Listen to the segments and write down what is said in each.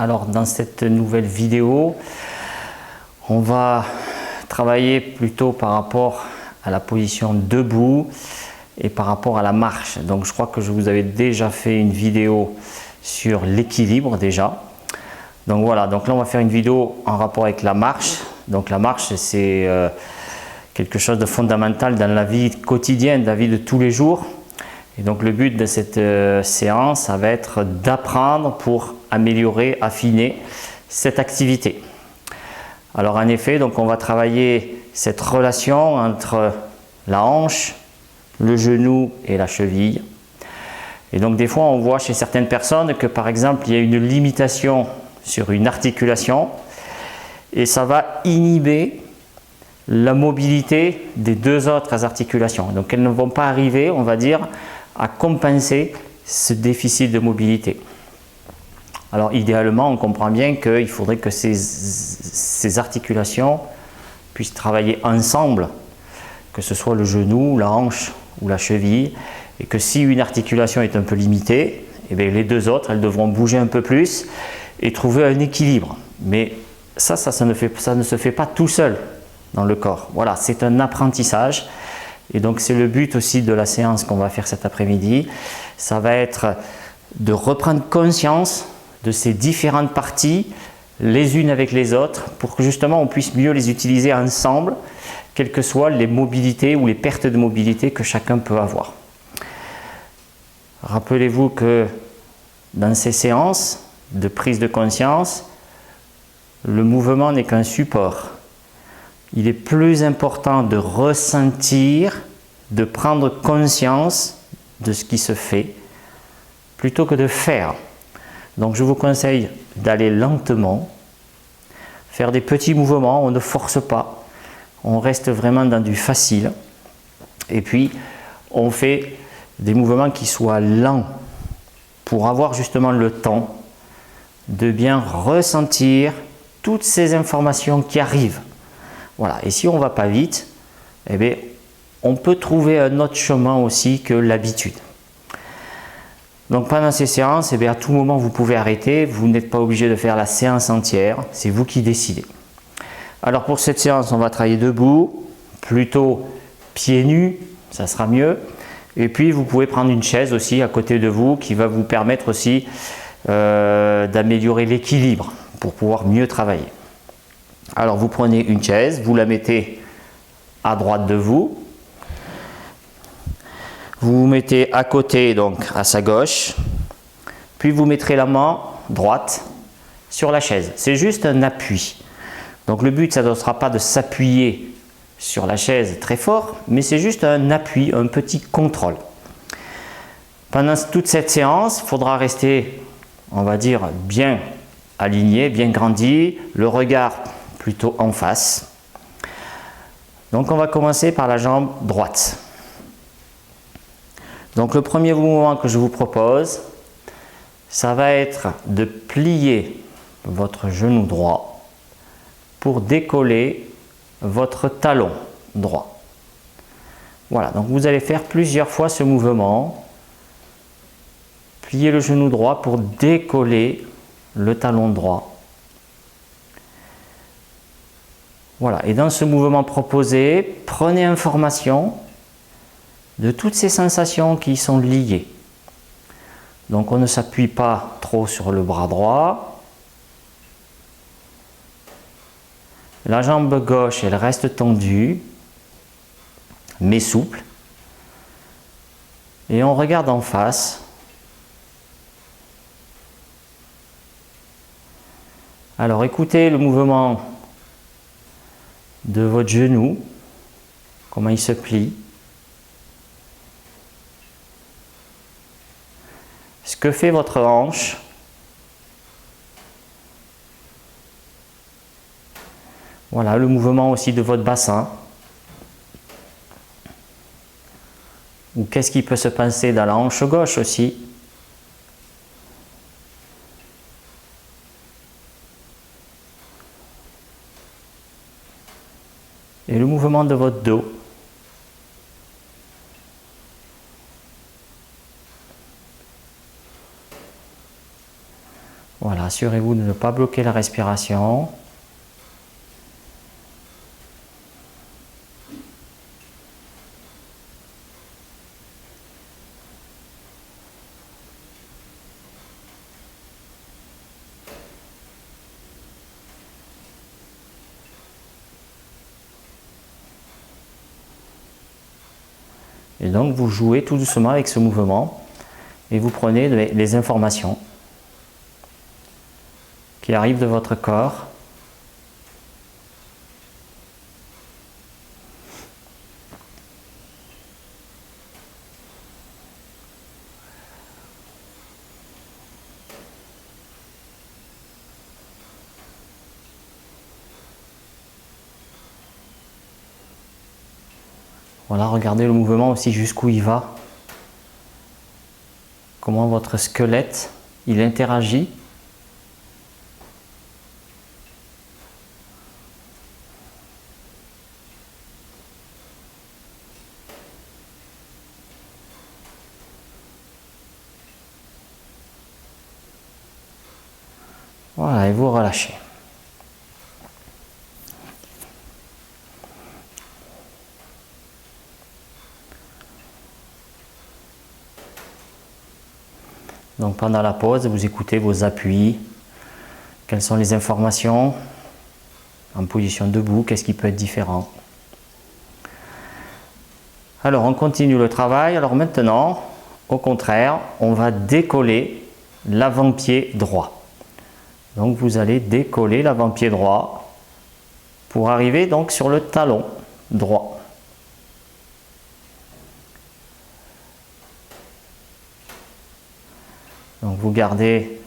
Alors dans cette nouvelle vidéo, on va travailler plutôt par rapport à la position debout et par rapport à la marche. Donc je crois que je vous avais déjà fait une vidéo sur l'équilibre déjà. Donc voilà, donc là on va faire une vidéo en rapport avec la marche. Donc la marche c'est quelque chose de fondamental dans la vie quotidienne, la vie de tous les jours. Et donc le but de cette séance, ça va être d'apprendre pour améliorer, affiner cette activité. Alors en effet, donc on va travailler cette relation entre la hanche, le genou et la cheville. Et donc des fois on voit chez certaines personnes que par exemple il y a une limitation sur une articulation et ça va inhiber la mobilité des deux autres articulations. Donc elles ne vont pas arriver, on va dire, à compenser ce déficit de mobilité. Alors idéalement, on comprend bien qu'il faudrait que ces articulations puissent travailler ensemble, que ce soit le genou, la hanche ou la cheville, et que si une articulation est un peu limitée, eh bien les deux autres, elles devront bouger un peu plus et trouver un équilibre. Mais ça ne se fait pas tout seul dans le corps. Voilà, c'est un apprentissage. Et donc c'est le but aussi de la séance qu'on va faire cet après-midi. Ça va être de reprendre conscience de ces différentes parties, les unes avec les autres, pour que justement on puisse mieux les utiliser ensemble, quelles que soient les mobilités ou les pertes de mobilité que chacun peut avoir. Rappelez-vous que dans ces séances de prise de conscience, le mouvement n'est qu'un support. Il est plus important de ressentir, de prendre conscience de ce qui se fait, plutôt que de faire. Donc je vous conseille d'aller lentement, faire des petits mouvements, on ne force pas, on reste vraiment dans du facile. Et puis on fait des mouvements qui soient lents, pour avoir justement le temps de bien ressentir toutes ces informations qui arrivent. Voilà. Et si on ne va pas vite, eh bien, on peut trouver un autre chemin aussi que l'habitude. Donc pendant ces séances, eh bien, à tout moment vous pouvez arrêter, vous n'êtes pas obligé de faire la séance entière, c'est vous qui décidez. Alors pour cette séance, on va travailler debout, plutôt pieds nus, ça sera mieux. Et puis vous pouvez prendre une chaise aussi à côté de vous qui va vous permettre aussi d'améliorer l'équilibre pour pouvoir mieux travailler. Alors vous prenez une chaise, vous la mettez à droite de vous. Vous vous mettez à côté, donc à sa gauche. Puis vous mettrez la main droite sur la chaise. C'est juste un appui. Donc le but, ça ne sera pas de s'appuyer sur la chaise très fort, mais c'est juste un appui, un petit contrôle. Pendant toute cette séance, il faudra rester, on va dire, bien aligné, bien grandi, le regard plutôt en face. Donc on va commencer par la jambe droite. Donc le premier mouvement que je vous propose, ça va être de plier votre genou droit pour décoller votre talon droit. Voilà, donc vous allez faire plusieurs fois ce mouvement. Pliez le genou droit pour décoller le talon droit. Voilà, et dans ce mouvement proposé, prenez information de toutes ces sensations qui y sont liées. Donc on ne s'appuie pas trop sur le bras droit. La jambe gauche, elle reste tendue, mais souple. Et on regarde en face. Alors écoutez le mouvement de votre genou, comment il se plie. Ce que fait votre hanche. Voilà, le mouvement aussi de votre bassin. Ou qu'est-ce qui peut se passer dans la hanche gauche aussi. Et le mouvement de votre dos. Voilà, Assurez-vous de ne pas bloquer la respiration. Et donc vous jouez tout doucement avec ce mouvement et vous prenez les informations qui arrivent de votre corps. Voilà, regardez le mouvement aussi jusqu'où il va. Comment votre squelette, il interagit. Voilà, et vous relâchez. Donc pendant la pause, vous écoutez vos appuis. Quelles sont les informations en position debout? Qu'est-ce qui peut être différent? Alors on continue le travail. Alors maintenant, au contraire, on va décoller l'avant-pied droit. Donc vous allez décoller l'avant-pied droit pour arriver donc sur le talon droit. Donc vous gardez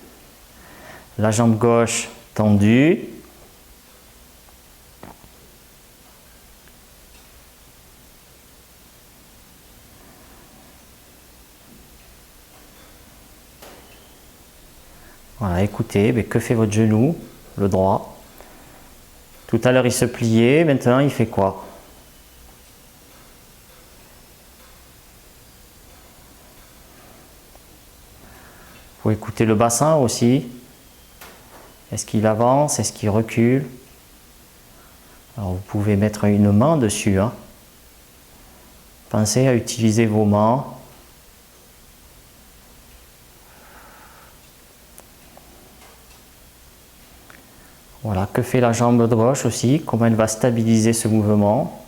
la jambe gauche tendue. Voilà, écoutez, mais que fait votre genou, le droit? Tout à l'heure il se pliait, maintenant il fait quoi? Vous écoutez le bassin aussi. Est-ce qu'il avance? Est-ce qu'il recule? Alors vous pouvez mettre une main dessus. Hein. Pensez à utiliser vos mains. Voilà, que fait la jambe gauche aussi? Comment elle va stabiliser ce mouvement?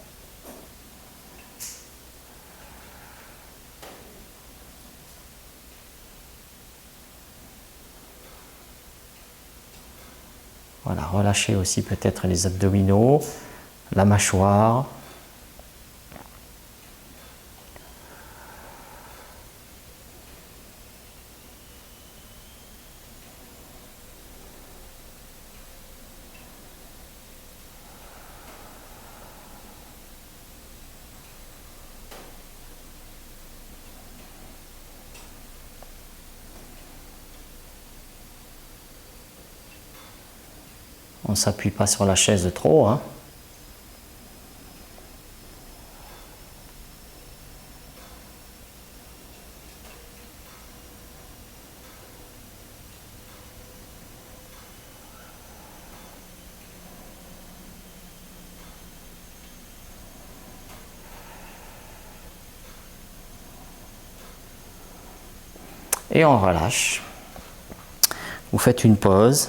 Voilà, relâchez aussi peut-être les abdominaux, la mâchoire. On ne s'appuie pas sur la chaise trop. Hein. Et on relâche. Vous faites une pause.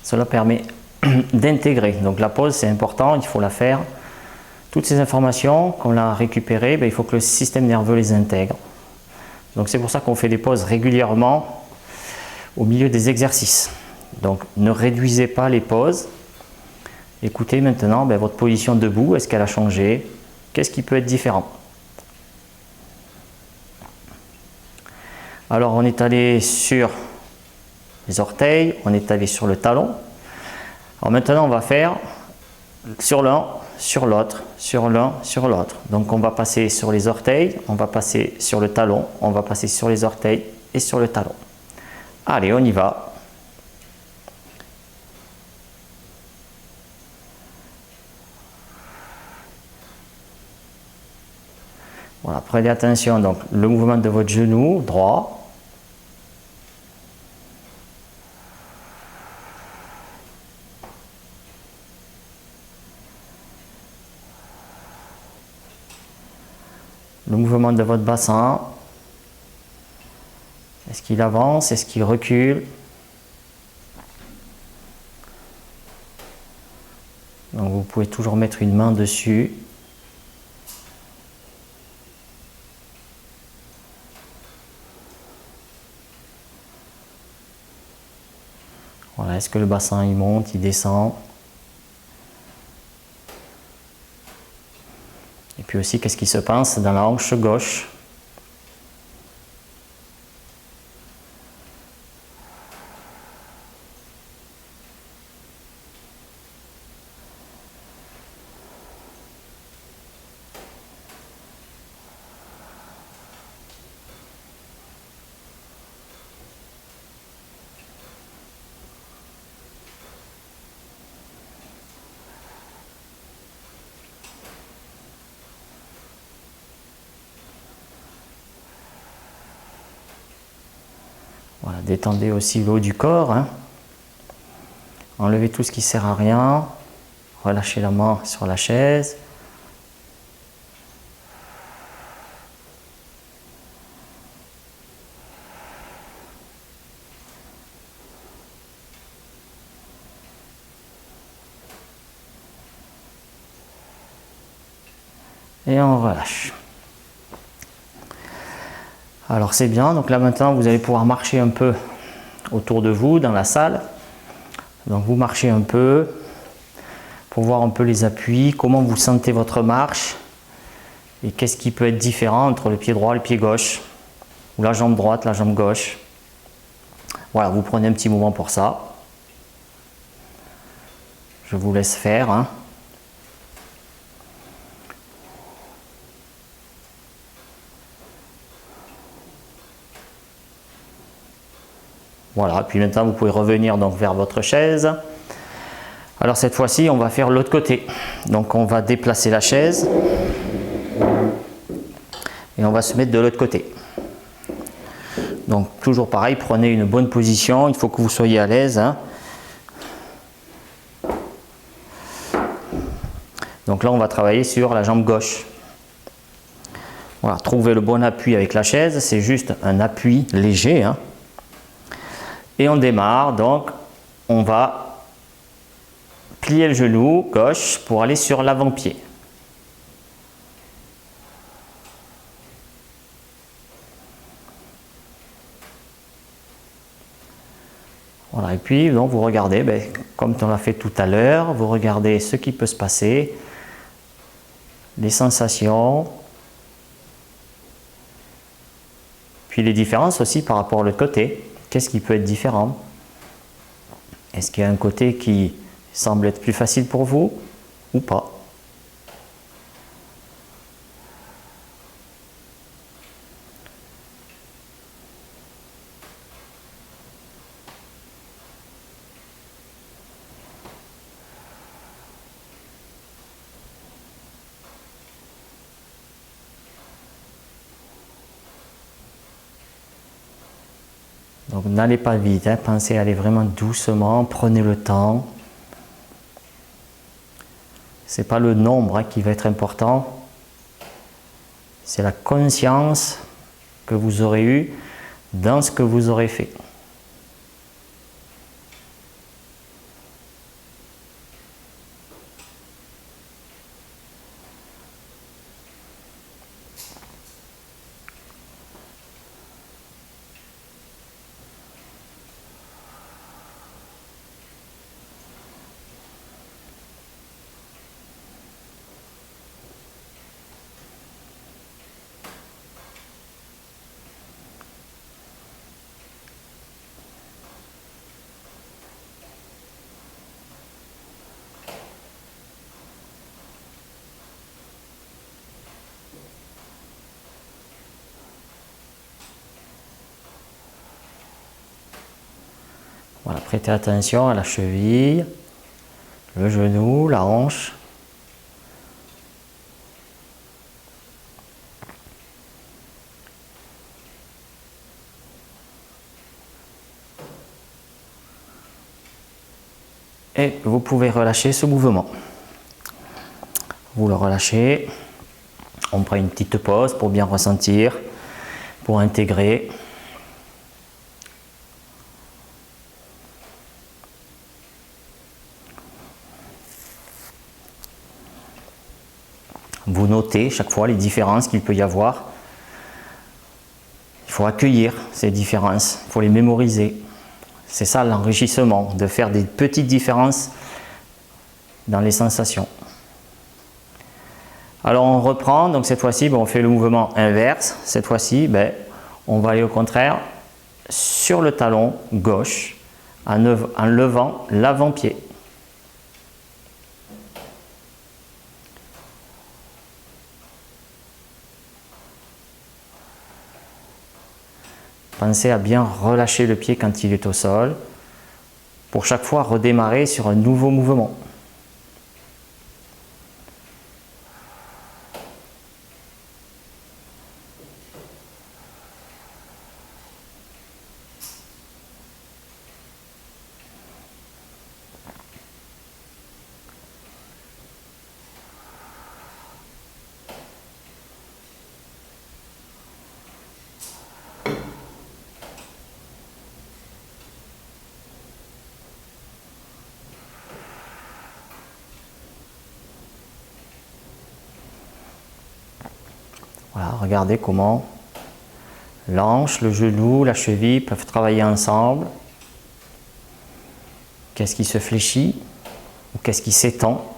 Cela permet d'intégrer. Donc la pause, c'est important, il faut la faire. Toutes ces informations qu'on a récupérées, il faut que le système nerveux les intègre. Donc c'est pour ça qu'on fait des pauses régulièrement au milieu des exercices. Donc ne réduisez pas les pauses. Écoutez maintenant votre position debout, est-ce qu'elle a changé? Qu'est-ce qui peut être différent? Alors on est allé sur les orteils, on est allé sur le talon. Alors maintenant on va faire sur l'un, sur l'autre, sur l'un, sur l'autre. Donc on va passer sur les orteils, on va passer sur le talon, on va passer sur les orteils et sur le talon. Allez, on y va. Voilà, prenez attention, donc le mouvement de votre genou droit. le mouvement de votre bassin. Est-ce qu'il avance? Est-ce qu'il recule? Donc vous pouvez toujours mettre une main dessus. Voilà, est-ce que le bassin il monte, il descend? Et puis aussi, qu'est-ce qui se passe dans la hanche gauche? Voilà, détendez aussi le haut du corps. Hein. Enlevez tout ce qui ne sert à rien. Relâchez la main sur la chaise. Et on relâche. Alors c'est bien, donc là maintenant vous allez pouvoir marcher un peu autour de vous dans la salle. Donc vous marchez un peu pour voir un peu les appuis, comment vous sentez votre marche et qu'est-ce qui peut être différent entre le pied droit et le pied gauche, ou la jambe droite, la jambe gauche. Voilà, vous prenez un petit moment pour ça. Je vous laisse faire. Hein. Voilà, puis maintenant vous pouvez revenir donc vers votre chaise. Alors cette fois-ci, on va faire l'autre côté. Donc on va déplacer la chaise et on va se mettre de l'autre côté. Donc toujours pareil, prenez une bonne position, il faut que vous soyez à l'aise. Hein. Donc là, on va travailler sur la jambe gauche. Voilà, trouvez le bon appui avec la chaise, c'est juste un appui léger. Hein. Et on démarre, donc on va plier le genou gauche pour aller sur l'avant-pied. Voilà, et puis donc vous regardez, comme on l'a fait tout à l'heure, vous regardez ce qui peut se passer, les sensations, puis les différences aussi par rapport à l'autre côté. Qu'est-ce qui peut être différent? Est-ce qu'il y a un côté qui semble être plus facile pour vous ou pas? Donc n'allez pas vite, hein, pensez à aller vraiment doucement, prenez le temps. Ce n'est pas le nombre qui va être important, c'est la conscience que vous aurez eue dans ce que vous aurez fait. Voilà, prêtez attention à la cheville, le genou, la hanche. Et vous pouvez relâcher ce mouvement. Vous le relâchez. on prend une petite pause pour bien ressentir, pour intégrer. Vous notez chaque fois les différences qu'il peut y avoir. Il faut accueillir ces différences, il faut les mémoriser. C'est ça l'enrichissement, de faire des petites différences dans les sensations. Alors on reprend, donc cette fois-ci on fait le mouvement inverse. Cette fois-ci on va aller au contraire sur le talon gauche en levant l'avant-pied. Pensez à bien relâcher le pied quand il est au sol, pour chaque fois redémarrer sur un nouveau mouvement. Voilà, regardez comment l'hanche, le genou, la cheville peuvent travailler ensemble. Qu'est-ce qui se fléchit ou qu'est-ce qui s'étend?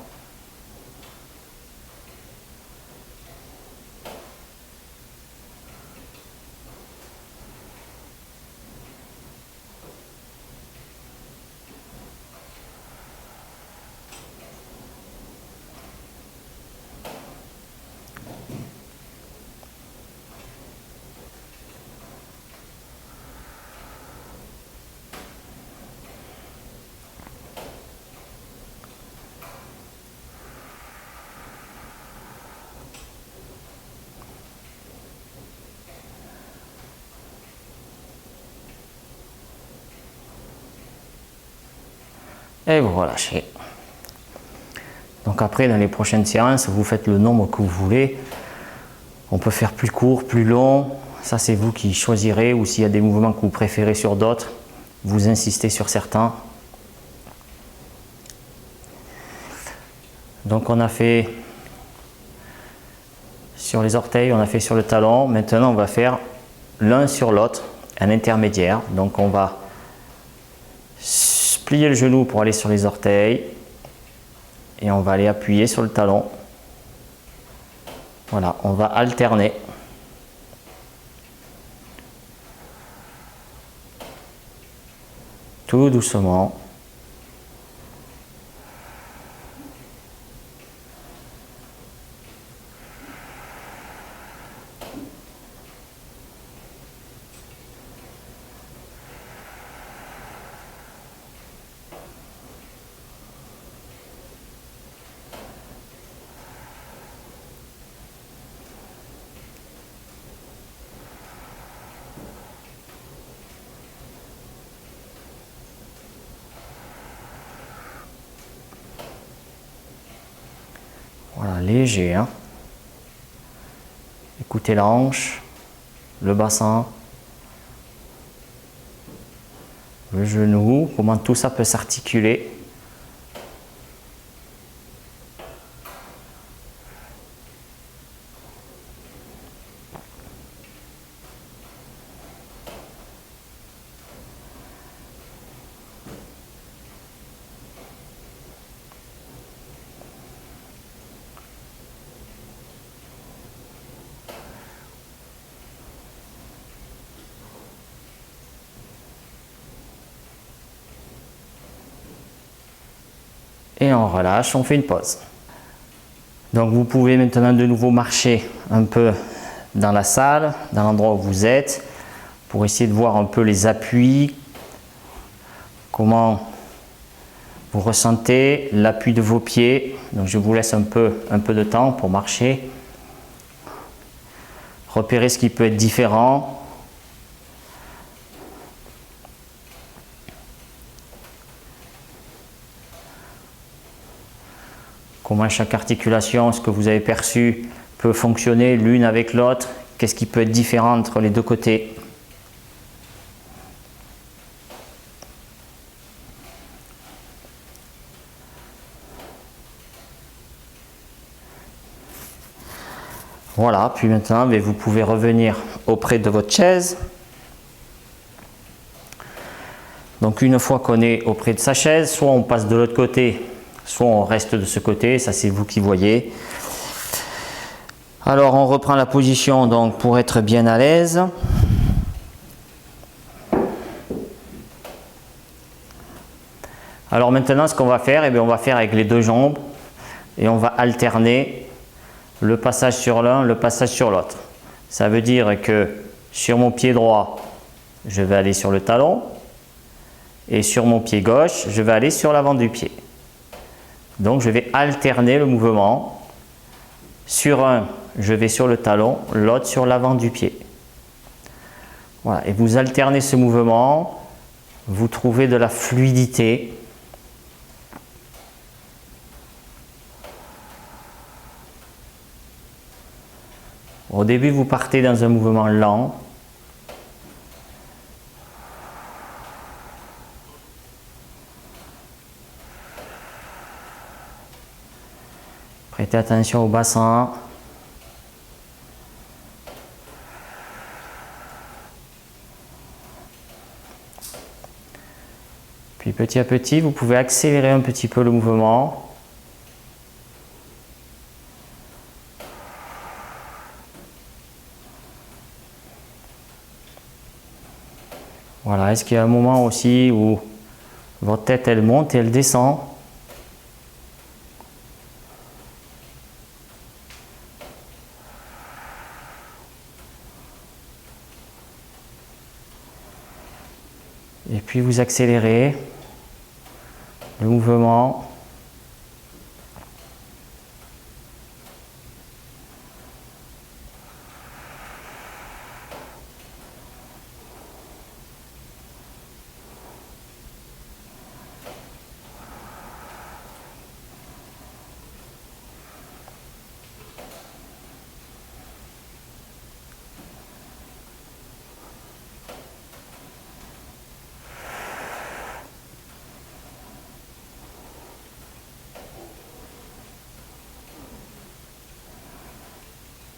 Et vous relâchez. Donc après, dans les prochaines séances, vous faites le nombre que vous voulez. On peut faire plus court, plus long. Ça, c'est vous qui choisirez. Ou s'il y a des mouvements que vous préférez sur d'autres, vous insistez sur certains. Donc on a fait sur les orteils, on a fait sur le talon. Maintenant, on va faire l'un sur l'autre, un intermédiaire. Donc on va plier le genou pour aller sur les orteils et on va aller appuyer sur le talon. Voilà, on va alterner. Tout doucement. Voilà, léger. Hein. Écoutez la hanche, le bassin, le genou, comment tout ça peut s'articuler. Et on relâche, on fait une pause. Donc vous pouvez maintenant de nouveau marcher un peu dans la salle, dans l'endroit où vous êtes, pour essayer de voir un peu les appuis, comment vous ressentez l'appui de vos pieds. Donc je vous laisse un peu de temps pour marcher. Repérez ce qui peut être différent. Comment chaque articulation, ce que vous avez perçu peut fonctionner l'une avec l'autre, qu'est-ce qui peut être différent entre les deux côtés. Voilà, puis maintenant vous pouvez revenir auprès de votre chaise. Donc une fois qu'on est auprès de sa chaise, soit on passe de l'autre côté, soit on reste de ce côté, ça c'est vous qui voyez. Alors on reprend la position donc pour être bien à l'aise. Alors maintenant ce qu'on va faire, on va faire avec les deux jambes et on va alterner le passage sur l'un, le passage sur l'autre. Ça veut dire que sur mon pied droit, je vais aller sur le talon et sur mon pied gauche, je vais aller sur l'avant du pied. Donc je vais alterner le mouvement. Sur un, je vais sur le talon, l'autre sur l'avant du pied. Voilà, et vous alternez ce mouvement, vous trouvez de la fluidité. Au début, vous partez dans un mouvement lent. Prêtez attention au bassin. Puis petit à petit, vous pouvez accélérer un petit peu le mouvement. Voilà, est-ce qu'il y a un moment aussi où votre tête elle monte et elle descend? Et puis vous accélérez le mouvement.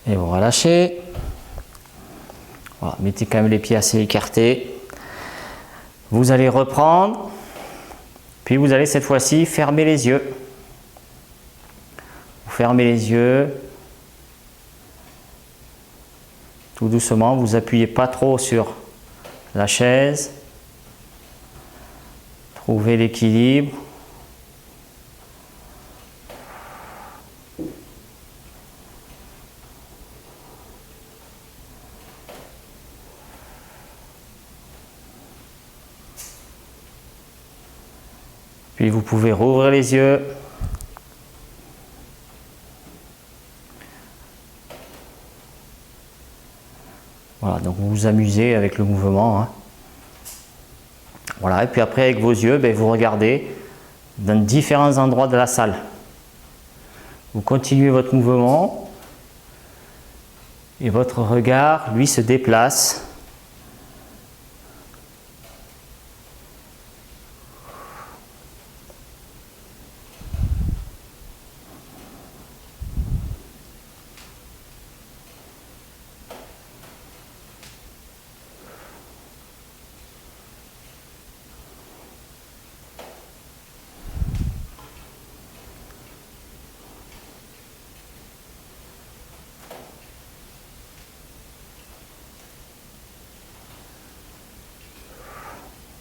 Et vous relâchez. Voilà, mettez quand même les pieds assez écartés. Vous allez reprendre. Puis vous allez cette fois-ci fermer les yeux. Vous fermez les yeux. Tout doucement, vous appuyez pas trop sur la chaise. Trouvez l'équilibre. Puis vous pouvez rouvrir les yeux. Voilà, donc vous vous amusez avec le mouvement. Hein. Voilà, et puis après avec vos yeux, vous regardez dans différents endroits de la salle. Vous continuez votre mouvement et votre regard, lui, se déplace.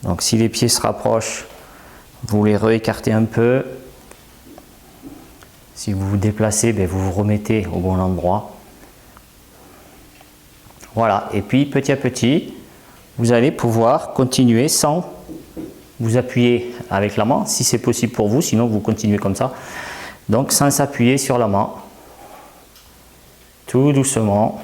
Donc si les pieds se rapprochent, vous les réécartez un peu. Si vous vous déplacez, vous vous remettez au bon endroit. Voilà, et puis petit à petit, vous allez pouvoir continuer sans vous appuyer avec la main, si c'est possible pour vous, sinon vous continuez comme ça. Donc sans s'appuyer sur la main, tout doucement.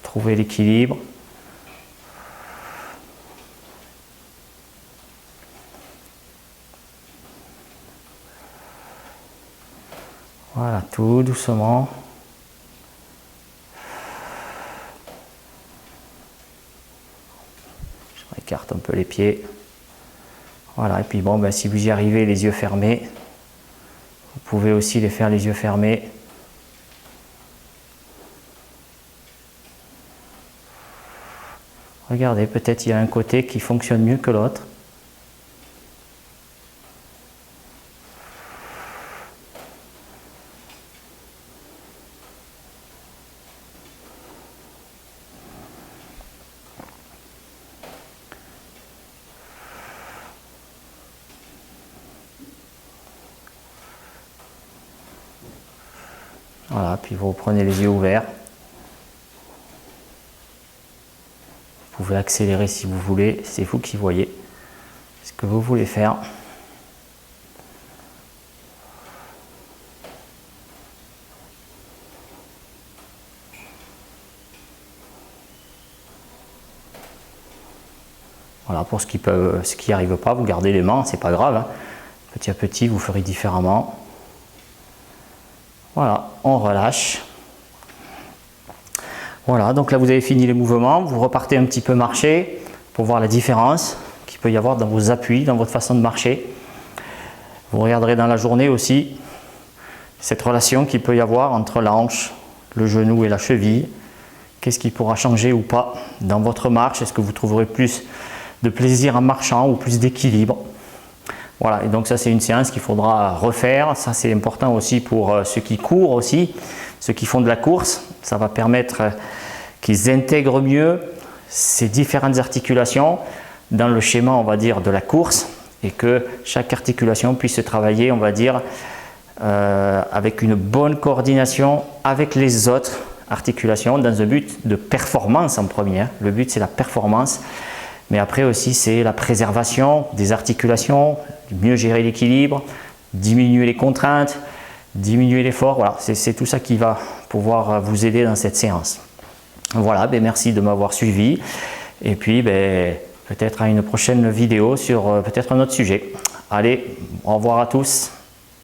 Trouvez l'équilibre. tout doucement. Je écarte un peu les pieds. Voilà, et puis bon, ben, si vous y arrivez les yeux fermés, vous pouvez aussi les faire les yeux fermés. Regardez, peut-être il y a un côté qui fonctionne mieux que l'autre. Voilà, puis vous prenez les yeux ouverts. Vous pouvez accélérer si vous voulez, c'est vous qui voyez ce que vous voulez faire. Voilà, pour ce qui arrive pas, vous gardez les mains, c'est pas grave, hein. Petit à petit, vous ferez différemment. Voilà, on relâche. Voilà, donc là vous avez fini les mouvements, vous repartez un petit peu marcher pour voir la différence qu'il peut y avoir dans vos appuis, dans votre façon de marcher. Vous regarderez dans la journée aussi cette relation qu'il peut y avoir entre la hanche, le genou et la cheville. Qu'est-ce qui pourra changer ou pas dans votre marche? Est-ce que vous trouverez plus de plaisir en marchant ou plus d'équilibre? Voilà, et donc ça c'est une séance qu'il faudra refaire. Ça c'est important aussi pour ceux qui courent aussi, ceux qui font de la course. Ça va permettre qu'ils intègrent mieux ces différentes articulations dans le schéma, on va dire, de la course, et que chaque articulation puisse se travailler, on va dire, avec une bonne coordination avec les autres articulations dans un but de performance en premier. Le but c'est la performance, mais après aussi c'est la préservation des articulations, mieux gérer l'équilibre, diminuer les contraintes, diminuer l'effort. Voilà, c'est tout ça qui va pouvoir vous aider dans cette séance. Voilà, ben merci de m'avoir suivi, et puis ben, peut-être à une prochaine vidéo sur peut-être un autre sujet. Allez, au revoir à tous.